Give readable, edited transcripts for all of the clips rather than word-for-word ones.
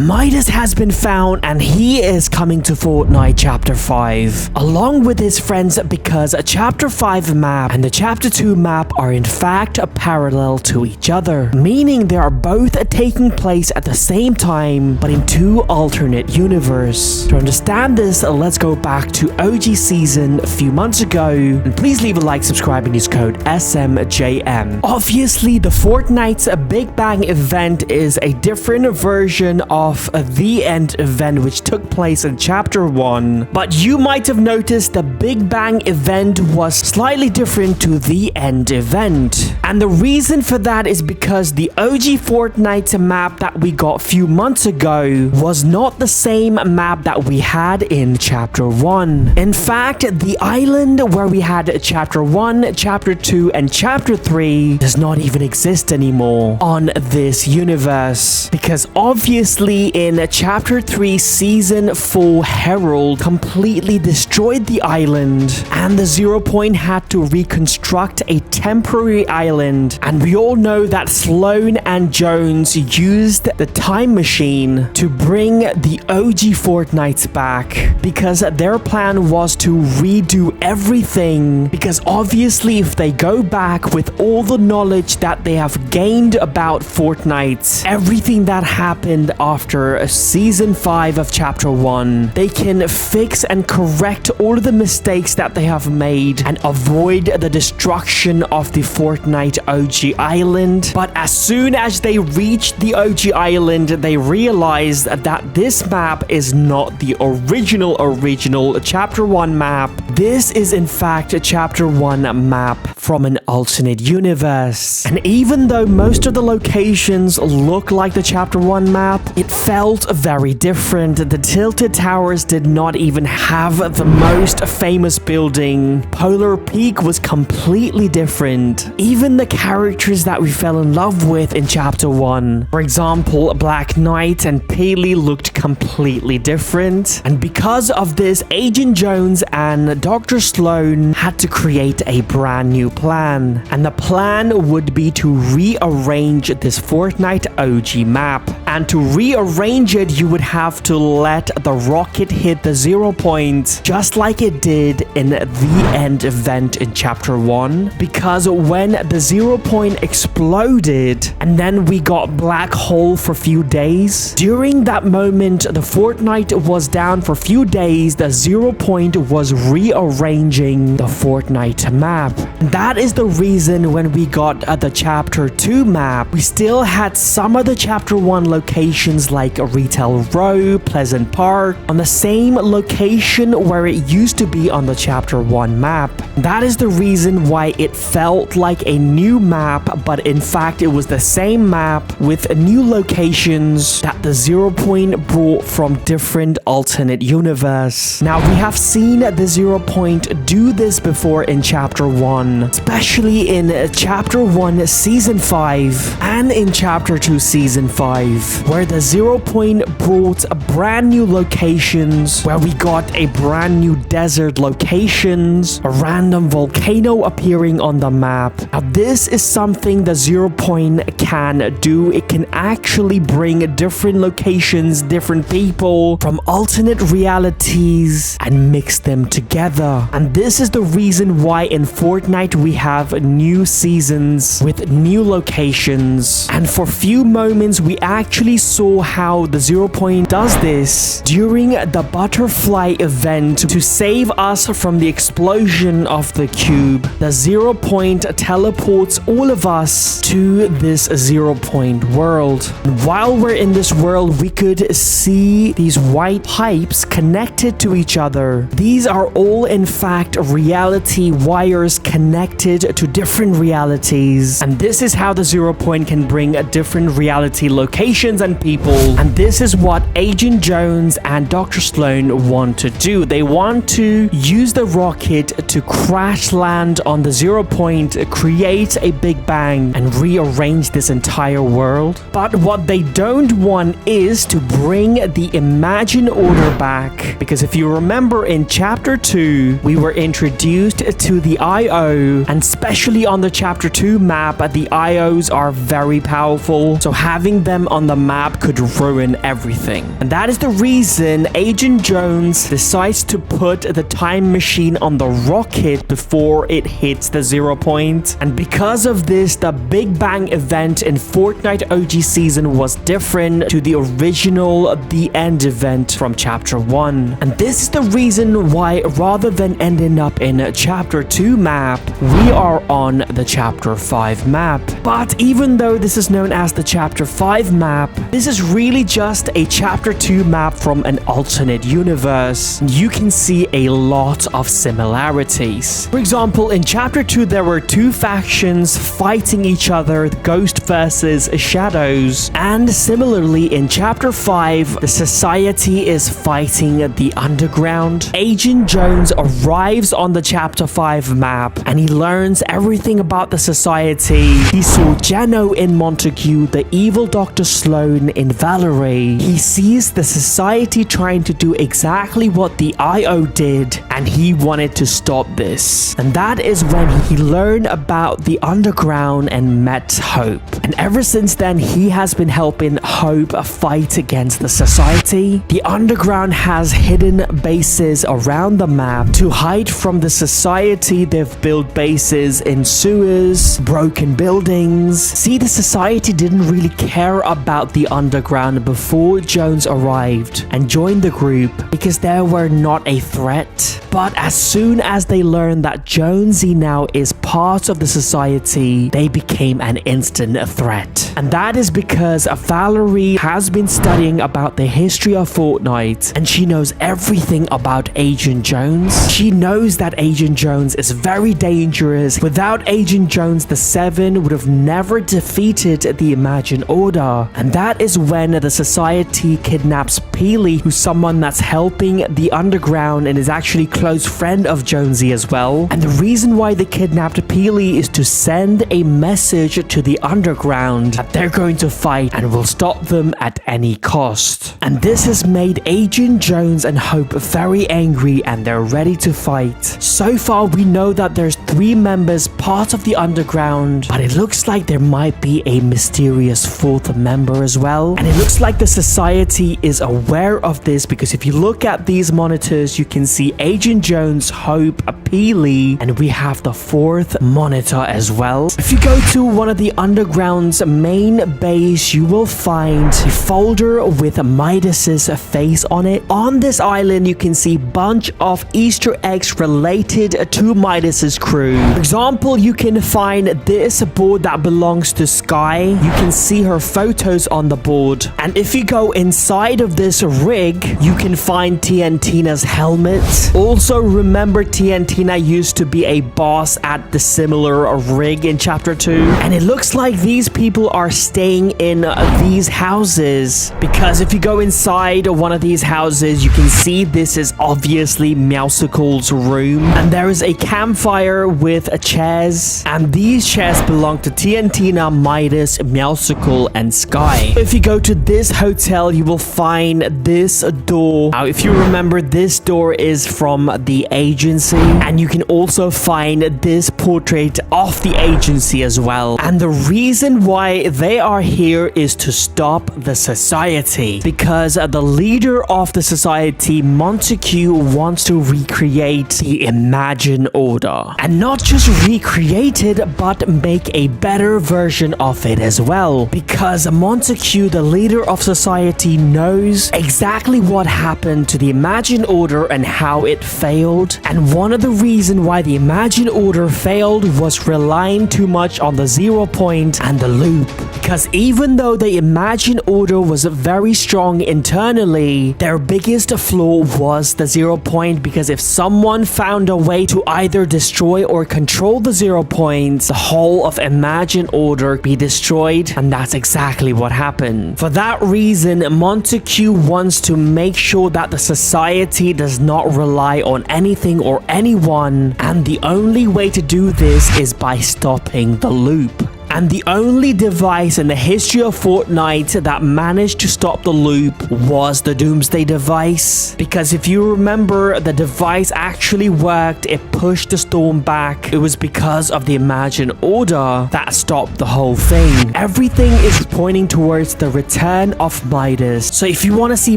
Midas has been found and he is coming to Fortnite Chapter 5 along with his friends because a Chapter 5 map and the Chapter 2 map are in fact parallel to each other, meaning they are both taking place at the same time but in two alternate universes. To understand this, let's go back to OG season a few months ago, and please leave a like, subscribe and use code SamJam. Obviously, the Fortnite's Big Bang event is a different version of the end event which took place in Chapter 1, but you might have noticed the Big Bang event was slightly different to the end event. And the reason for that is because the OG Fortnite map that we got a few months ago was not the same map that we had in Chapter 1. In fact, the island where we had Chapter 1, Chapter 2, and Chapter 3 does not even exist anymore on this universe, because obviously in Chapter 3 Season 4, Herald completely destroyed the island and the 0 Point had to reconstruct a temporary island, and we all know that Sloan and Jones used the time machine to bring the OG Fortnites back because their plan was to redo everything, because obviously if they go back with all the knowledge that they have gained about Fortnite, everything that happened after Season 5 of Chapter 1, they can fix and correct all of the mistakes that they have made and avoid the destruction of the Fortnite OG Island. But as soon as they reached the OG Island, they realized that this map is not the original Chapter 1 map. This is in fact a Chapter 1 map from an alternate universe. And even though most of the locations look like the Chapter 1 map, it felt very different. The Tilted Towers did not even have the most famous building. Polar Peak was completely different. Even the characters that we fell in love with in Chapter 1, for example, Black Knight and Peely, looked completely different. And because of this, Agent Jones and Dr. Sloan had to create a brand new plan. And the plan would be to rearrange this Fortnite OG map. And to rearrange it, you would have to let the rocket hit the 0 Point just like it did in the end event in Chapter 1. Because when the 0 Point exploded and then we got black hole for a few days, during that moment the Fortnite was down for a few days, the 0 Point was rearranging the Fortnite map. And that is the reason when we got the Chapter 2 map, we still had some of the Chapter 1 locations like Retail Row, Pleasant Park on the same location where it used to be on the Chapter 1 map. That is the reason why it felt like a new map, but in fact it was the same map with new locations that the 0 Point brought from different alternate universe. Now we have seen the 0 Point do this before in Chapter 1, especially in Chapter 1 Season 5 and in Chapter 2 Season 5, where the 0 Point brought a brand new locations, where we got a brand new desert locations, a random volcano appearing on the map. Now this is something the 0 Point can do. It can actually bring different locations, different people from alternate realities and mix them together. And this is the reason why in Fortnite we have new seasons with new locations. And for few moments we actually saw how the 0 Point does this during the butterfly event to save us from the explosion of the cube. The 0 Point teleports all of us to this 0 Point world. And while we're in this world, we could see these white pipes connected to each other. These are all in fact reality wires connected to different realities. And this is how the 0 Point can bring different reality locations and people. And this is what Agent Jones and Dr. Sloan want to do. They want to use the rocket to crash land on the 0 Point, create a Big Bang, and rearrange this entire world. But what they don't want is to bring the Imagine Order back. Because if you remember in Chapter 2, we were introduced to the IO IO, and especially on the Chapter 2 map, the IOs are very powerful, so having them on the map could ruin everything. And that is the reason Agent Jones decides to put the time machine on the rocket before it hits the 0 point. And because of this, the Big Bang event in Fortnite OG season was different to the original The End event from Chapter 1. And this is the reason why, rather than ending up in Chapter 2 map, we are on the Chapter 5 map. But even though this is known as the Chapter 5 map, this is really just a Chapter 2 map from an alternate universe. You can see a lot of similarities. For example, in Chapter 2 there were two factions fighting each other, Ghost versus Shadows. And similarly in Chapter 5, the society is fighting the underground. Agent Jones arrives on the Chapter 5 map and he learns everything about the society. He saw Jano in Montague, the evil Dr. Sloan in Valerie. He sees the society trying to do exactly what the IO did, and he wanted to stop this. And that is when he learned about the underground and met Hope. And ever since then, he has been helping Hope fight against the society. The underground has hidden bases around the map to hide from the society. They've built bases in sewers, broken buildings. See, the society didn't really care about the underground before Jones arrived and joined the group because they were not a threat. But as soon as they learned that Jonesy now is part of the society, they became an instant threat. And that is because Valerie has been studying about the history of Fortnite and she knows everything about Agent Jones. She knows that Agent Jones is very dangerous. Without Agent Jones, the Seven would have never defeated the Imagine Order. And that is when the society kidnaps Peely, who's someone that's helping the underground and is actually close friend of Jonesy as well. And the reason why they kidnapped Peely is to send a message to the underground that they're going to fight and will stop them at any cost. And this has made Agent Jones and Hope very angry and they're ready to fight. So far we know that there's 3 members part of the underground, but it looks like there might be a mysterious 4th member as well. And it looks like the society is aware of this because if you look at these monitors, you can see Agent Jones, Hope, Peely, and we have the 4th monitor as well. If you go to one of the underground's main base, you will find a folder with Midas's face on it. On this island, you can see a bunch of Easter eggs related to Midas's crew. For example, you can find this board that belongs to Sky. You can see her photos on the board. And if you go inside of this rig, you can find TNTina's helmet. Also, remember TNTina used to be a boss at the similar rig in Chapter 2. And it looks like these people are staying in these houses because if you go inside one of these houses, you can see this is obviously Meowsicle's room. And there is a campfire with chairs. And these chairs belong to TNTina, Midas, Meowsicle, and Sky. If you go to this hotel, you will find this door. Now, if you remember, this door is from the agency. And you can also find this portrait of the agency as well. And the reason why they are here is to stop the society. Because the leader of the society, Montague, wants to recreate the Imagine Order. And not just recreate it, but make a better version of it as well. Because Montague, the leader of society, knows exactly what happened to the Imagine Order and how it failed. And one of the reasons why the Imagine Order failed was relying too much on the 0 point and the loop. Because even though the Imagine Order was very strong internally, their biggest flaw was the 0 point, because if someone found a way to either destroy or control the 0 points, the whole of Imagine Order be destroyed, and that's exactly what happened. For that reason, Montague wants to make sure that the society does not rely on anything or anyone, and the only way to do this is by stopping the loop. And the only device in the history of Fortnite that managed to stop the loop was the Doomsday device. Because if you remember, the device actually worked. It pushed the storm back. It was because of the Imagine order that stopped the whole thing. Everything is pointing towards the return of Midas. So if you want to see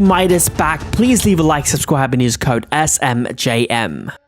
Midas back, please leave a like, subscribe, and use code SMJM.